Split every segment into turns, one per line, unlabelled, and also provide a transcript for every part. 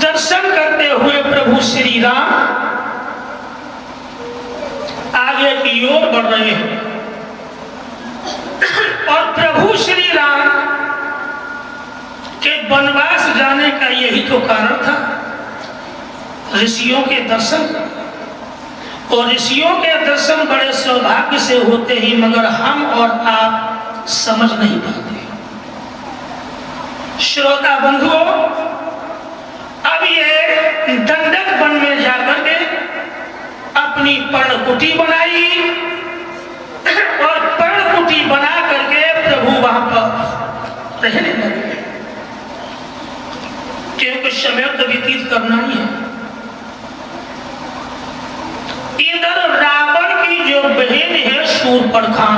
दर्शन करते हुए प्रभु श्री राम आगे की ओर बढ़ रहे हैं। और प्रभु श्री राम के वनवास जाने का यही तो कारण था, ऋषियों के दर्शन। और ऋषियों के दर्शन बड़े सौभाग्य से होते ही, मगर हम और आप समझ नहीं पाते। श्रोता बंधुओं, अब ये दंडक वन में जाकर के अपनी पर्णकुटी बनाई और पर्णकुटी बना करके प्रभु वहां पर रहने लगे, क्योंकि समय तो व्यतीत करना ही है। इधर रावण की जो बहन है शूर्पणखा,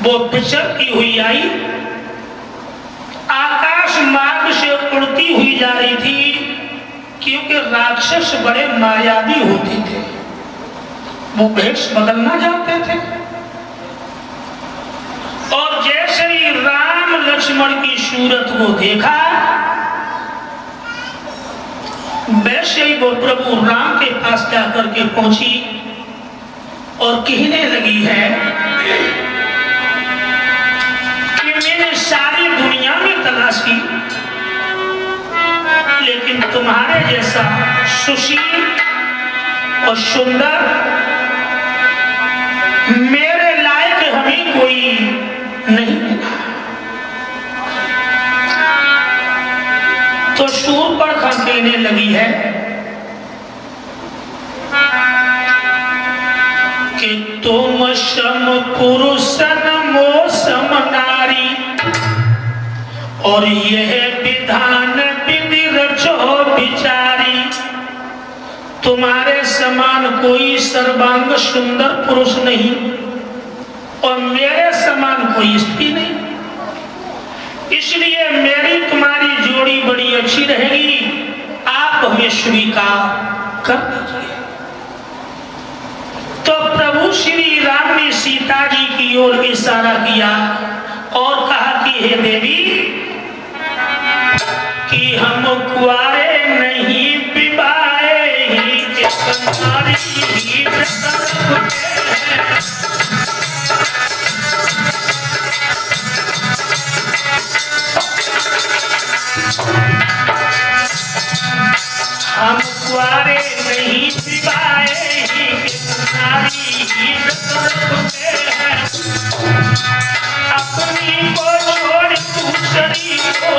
वो विचरती हुई आई, आकाश मार्ग से उड़ती हुई जा रही थी, क्योंकि राक्षस बड़े मायावी होते थे, वो भेष बदलना जानते थे। और जैसे ही राम लक्ष्मण की सूरत को देखा, वैसे ही वो प्रभु राम के पास जाकर के पहुंची और कहने लगी है कि मैंने सारी दुनिया में तलाश की, लेकिन तुम्हारे जैसा सुशील और सुंदर मेरे लायक हमें कोई नहीं मिला। तो शूर्पणखा कहने लगी है कि तुम सम पुरुषन मो सम नारी, और यह विधान विधि रचो विचारी। तुम्हारे समान कोई सर्वांग सुंदर पुरुष नहीं, और मेरे समान कोई स्त्री नहीं, इसलिए मेरी तुम्हारी जोड़ी बड़ी अच्छी रहेगी, आप हमें स्वीकार कर दीजिए। तो प्रभु श्री राम ने सीता जी की ओर इशारा किया और कहा कि हे देवी, कि हम कुआरे नहीं विवाहे ही नारी ही हम कुआरे नहीं विवाहे ही नारी ही अपनी को छोड़ दूसरी को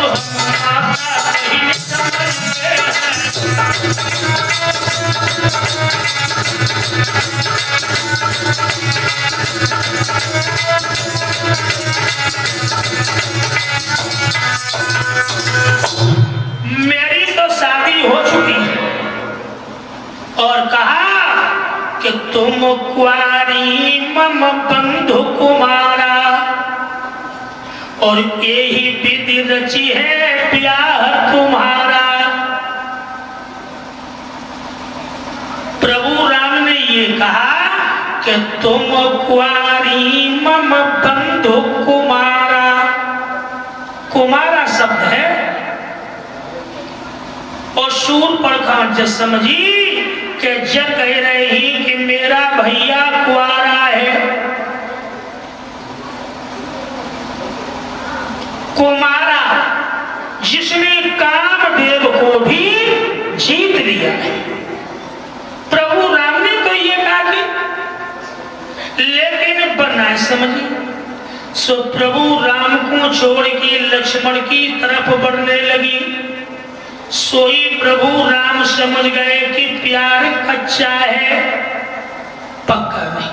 हम नहीं समझते मेरी तो शादी हो चुकी है, और कहा कि तुम कुआरी मम बंधु कुमारा, और यही विधि रची है ब्याह तुम्हारा। प्रभु राम ने ये कहा कि तुम कुआरी मम बंधु कुमारा। कुमारा शब्द है, और शूर्पणखा जब समझी कि जब कह रही कि मेरा भैया कुआरा है, कुमारा जिसने कामदेव को भी जीत लिया है। प्रभु राम ने तो ये कहा कि, लेकिन बनाए समझी। सो प्रभु राम को छोड़ के लक्ष्मण की तरफ बढ़ने लगी। सोई प्रभु राम समझ गए कि प्यार कच्चा है, पक्का नहीं।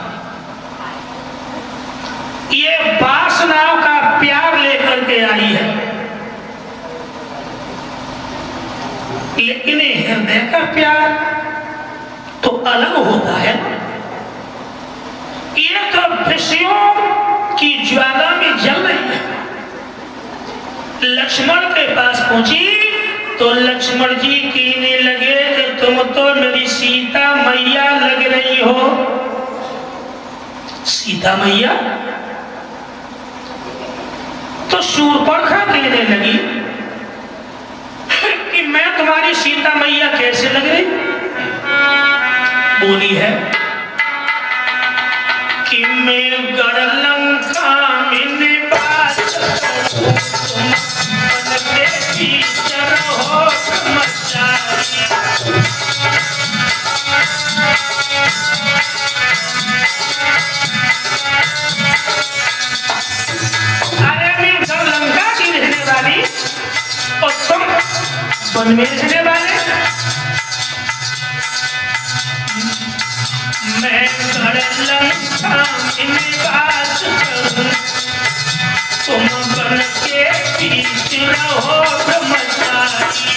ये वासनाओं का प्यार लेकर के आई है, लेकिन हृदय का प्यार तो अलग होता है। ये तो विषयों की ज्वाला में जल रही है। लक्ष्मण के पास पहुंची तो लक्ष्मण जी कहने लगे कि तुम तो मेरी सीता मैया लग रही हो। सीता मैया? तो शूर्पणखा कहने लगी हमारी सीता मैया कैसे लग रही? बोली है कि मैं गढ़ लंका में निवास करूं, मन के भीतर हो ब्रह्मचारी। अरे मैं गढ़ लंका की रहने वाली और तुम वन में रहने वाले। मैं गढ़ लंका में निवास करूं, तुम वन के बीच रहो ब्रह्मचारी।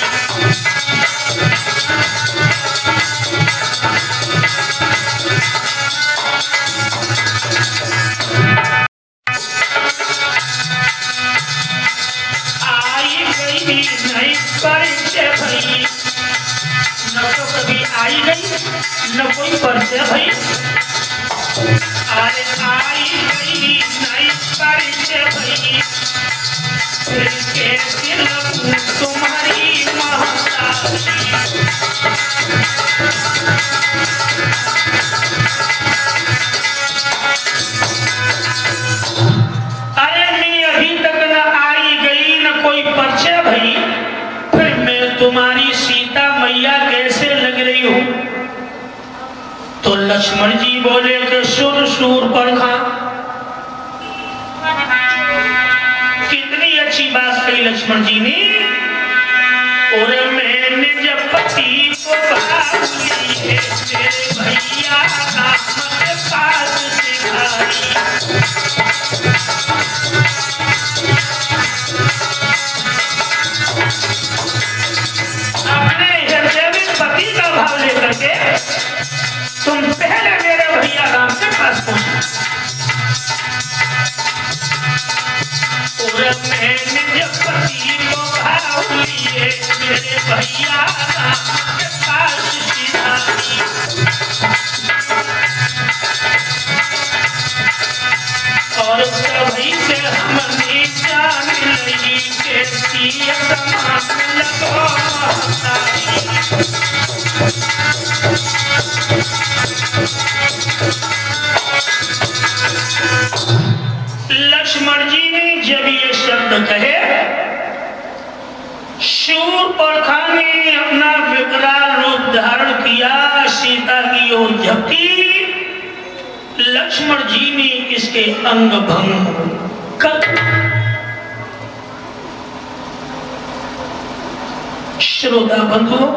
आई गई नहीं परिचय भई, न तो कभी आई गई न कोई परिचय भई। अरे आई गई नहीं परिचय भई, फिर कैसे लगूं तुम्हारी महतारी। अरे मैं अभी तक न आई गई न कोई परिचय भई, फिर मैं तुम्हारी सीता मैया कैसे लग रही हूं? तो लक्ष्मण जी बोले कि सुन शूर्पणखा, कितनी अच्छी बात कही लक्ष्मण जी ने। और मैंने जब पति को भाव लिए तेरे भैया के पास सिखाई। अपने हृदय में पति का भाव लेकर के तुम पहले मेरे भैया राम के पास पहुंचे। और मैंने जब पति को भाव लिए मेरे भैया राम के पास सिधाई। और तभी से हमने जान ली कैसी समान लगो महतारी। लक्ष्मण जी ने जब ये शब्द कहे, शूर्पणखा ने अपना विकराल रूप धारण किया, सीता की ओर झपटी। लक्ष्मण जी ने इसके अंग भंग कर। श्रोता बंधुओं,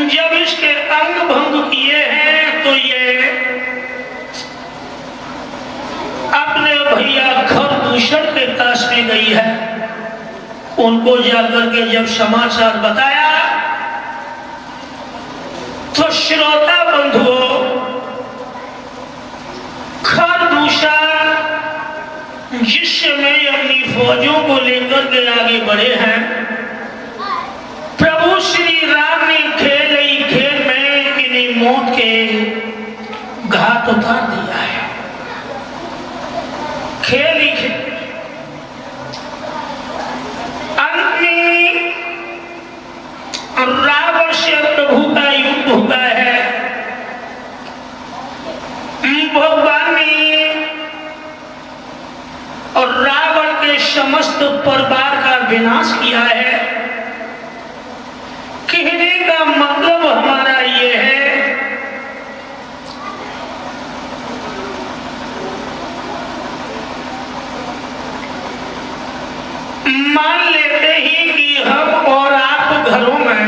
जब इसके अंग भंग किए हैं तो ये अपने भैया खरदूषण के पास में गई है। उनको जाकर के जब समाचार बताया तो श्रोता बंधुओं, खरदूषण जिस समय अपनी फौजों को लेकर के आगे बढ़े हैं, प्रभु श्री राम ने खेल ही खेल में इन्हें मौत के घाट उतार दिया है। खेल ही खेल अंत में रावण से प्रभु का युद्ध हुआ है। भगवान ने और रावण के समस्त परिवार का विनाश किया है। कहने का मतलब हमारा ये है, मान लेते ही कि हम और आप घरों में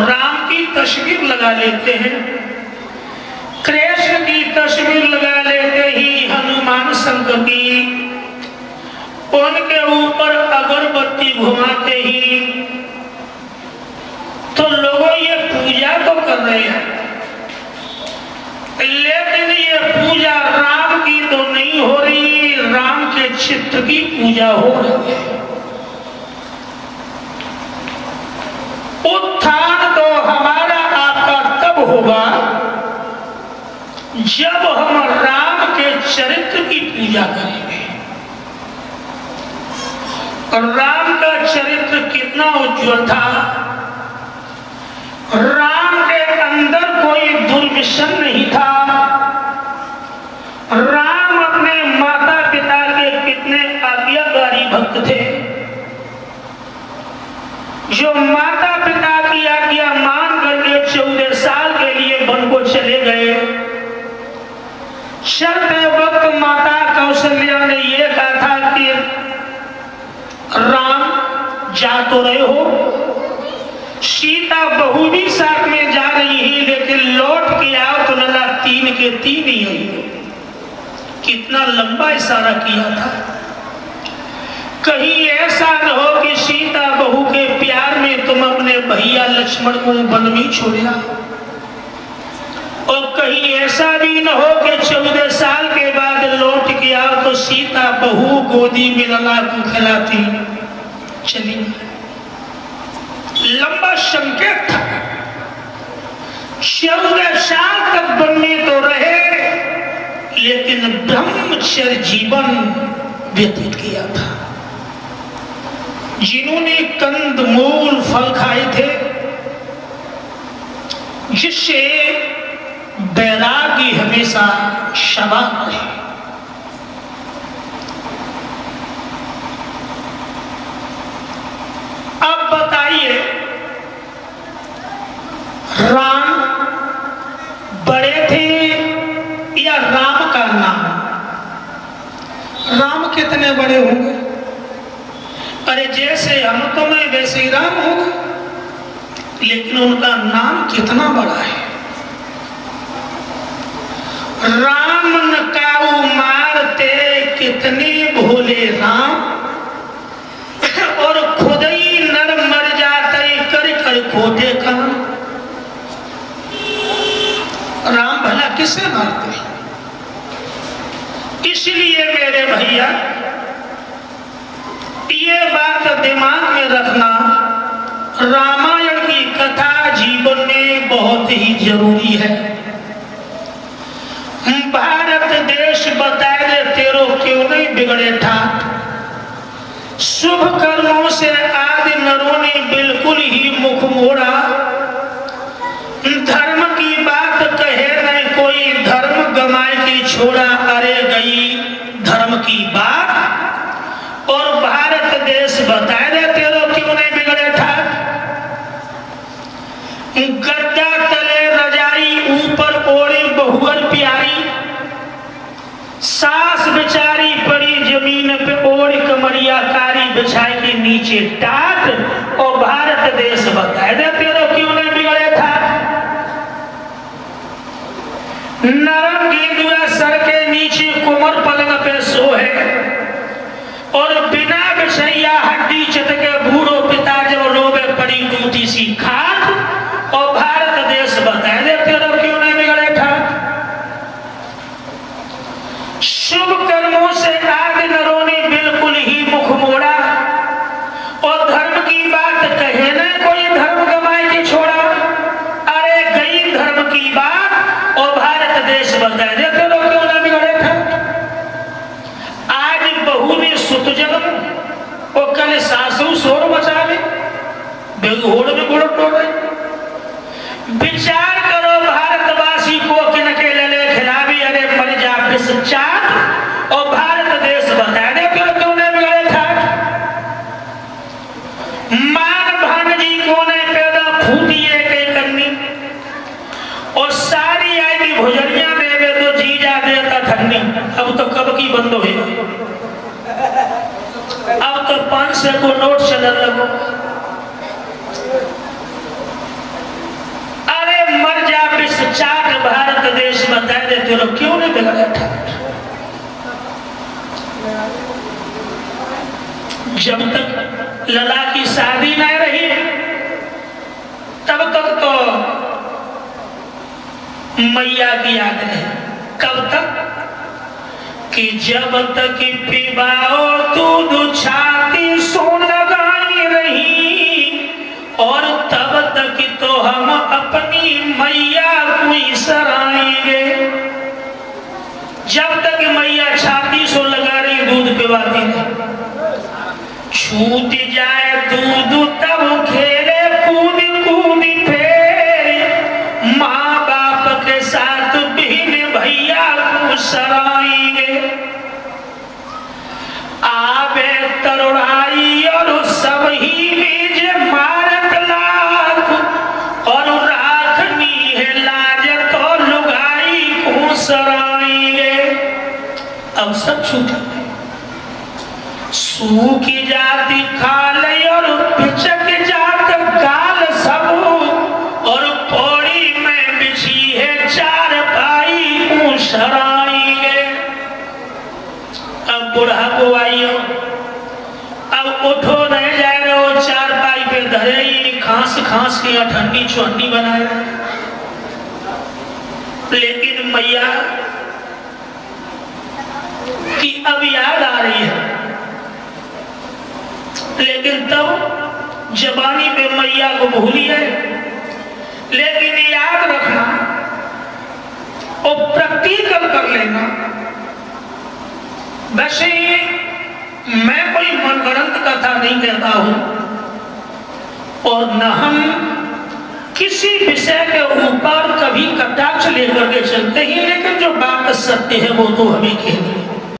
राम की तस्वीर लगा लेते हैं, कृष्ण की तस्वीर लगा लेते ही, हनुमान शंकर की, उनके ऊपर अगरबत्ती घुमाते ही तो लोगों ये पूजा तो कर रहे हैं, लेकिन ये पूजा राम की तो नहीं हो रही, राम के चित्त की पूजा हो रही है। उत्थान तो हमारा आपका तब होगा जब हम राम के चरित्र की पूजा करेंगे। और राम का चरित्र कितना उज्जवल था। राम के अंदर कोई दुर्व्यसन नहीं था। राम अपने माता पिता के कितने आज्ञाकारी भक्त थे, जो माता पिता की आज्ञा मान करके 14 साल के लिए वन को चले गए। चलते वक्त माता कौशल्या ने यह कहा था कि राम जा तो रहे हो, सीता बहू भी साथ में जा रही है, लेकिन लौट के आओ तो लला 3 के 3 ही है। कितना लंबा इशारा किया था। कहीं ऐसा न हो कि सीता बहू के प्यार में तुम अपने भैया लक्ष्मण को वन में छोड़ा, और कहीं ऐसा भी न हो कि 14 साल के बाद लौट के आओ तो सीता बहू गोदी में लला को खिलाती चली। लंबा संकेत था। 14 साल तक वन में तो रहे, लेकिन ब्रह्मचर्य जीवन व्यतीत किया था। जिन्होंने कंद मूल फल खाए थे, जिससे वैराग्य हमेशा सवार रहे। अब बताइए, राम बड़े थे या राम का नाम? राम कितने बड़े होंगे? अरे जैसे हम तुम्हें वैसे ही राम होंगे, लेकिन उनका नाम कितना बड़ा है। राम न काऊ मारते कितने भोले राम, और खुद ही नर मर जाते कर कर खोटे काम। राम भला किसे मारते? इसलिए मेरे भैया ये बात दिमाग में रखना, रामायण की कथा जीवन में बहुत ही जरूरी है। भारत देश बताए दे तेरो क्यों नहीं बिगड़े ठाट, शुभ कर्मों से आदि नरों ने बिल्कुल ही मुख मोड़ा। धर्म की बात कहे नहीं कोई धर्म गमाए की छोड़ा, अरे गई धर्म की बात। और भारत देश बताए दे तेरो क्यों नहीं बिगड़े ठाट, गद्दा तले रजाई ऊपर ओढ़ी बहुअर प्यारी, सास बेचारी पड़ी जमीन पे ओढ़ कमरिया कारी बिछाई के नीचे टाट। और भारत देश बताए दे तेरो क्यों नहीं बिगड़े ठाट, नरम गेंदुआ सर के नीचे कोमर पलंग पे सोहे, और बिना बिछैया हड्डी चटके बूढ़ो पिता जब रोबे पड़ी टूटी सी खाट। और भारत देश बताए दे तेरा क्यों नहीं बिगड़े ठाट, शुभ कर्मों से आदि नरों ने बिल्कुल ही मुख मोड़ा। और धर्म की बात कहे न कोई धर्म गमाए के छोड़ा, अरे गई धर्म की बात। और भारत देश बताए दे तेरा क्यों नहीं बिगड़े ठाट। आज बहू ने सुत जन्म, और कल सासू शोर मचा ले, बेघोड़ में घोड़ टोड़े। विचार करो भारतवासी को किनके लले खिलावी, अरे मर जा पिस चाट। और भारत देश बताए दे क्यों नहीं बिगड़े ठाट, मान भानजी को ने पैदा फूटी एक करनी, और सारी आई भुजरिया देवे तो जीजा देता ठन्नी। अब तो कब की बंद हुई, अब तो 500 को नोट चलने लगो। अरे मर जा विश्व चाट, भारत देश बताए देते लोग क्यों नहीं बिगड़े ठाट। जब तक लला की शादी नहीं रही, तब तक तो मैया की याद रहे। कब तक कि जब तक पिबाओ दूध छाती सोन लगाई रही, और तब तक तो हम अपनी मैया को सराएंगे। जब तक मैया छाती सो लगा रही दूध पिवाती नहीं, छूट जाए दूध तब खेले कूद कूद फेर, माँ बाप के साथ बहन भैया को सराएंगे। आवे तरुणाई और सब ही में मारत लाख, और राखनी है लाज तो लुगाई को सराएंगे। अब सब छूट सूखी जाती खाल और पिचक जात गाल सब, और पौड़ी में बिछी है चार पाई को सराएंगे। अब बुढ़ा को आइयो, अब उठो नहीं जा रहे हो, चार पाई पे धरे ही खांस खांस के ठंडी चुहन्नी बनाए। लेकिन मैया की अब याद आ रही है, लेकिन तब जबानी पे मैया को भूली है। लेकिन याद रखना और प्रैक्टिकल कर लेना। वैसे मैं कोई मनगढ़ंत कथा नहीं कहता हूं, और न हम किसी विषय के ऊपर कभी कटाक्ष लेकर के चलते ही, लेकिन जो बात सत्य है वो तो हमें कहनी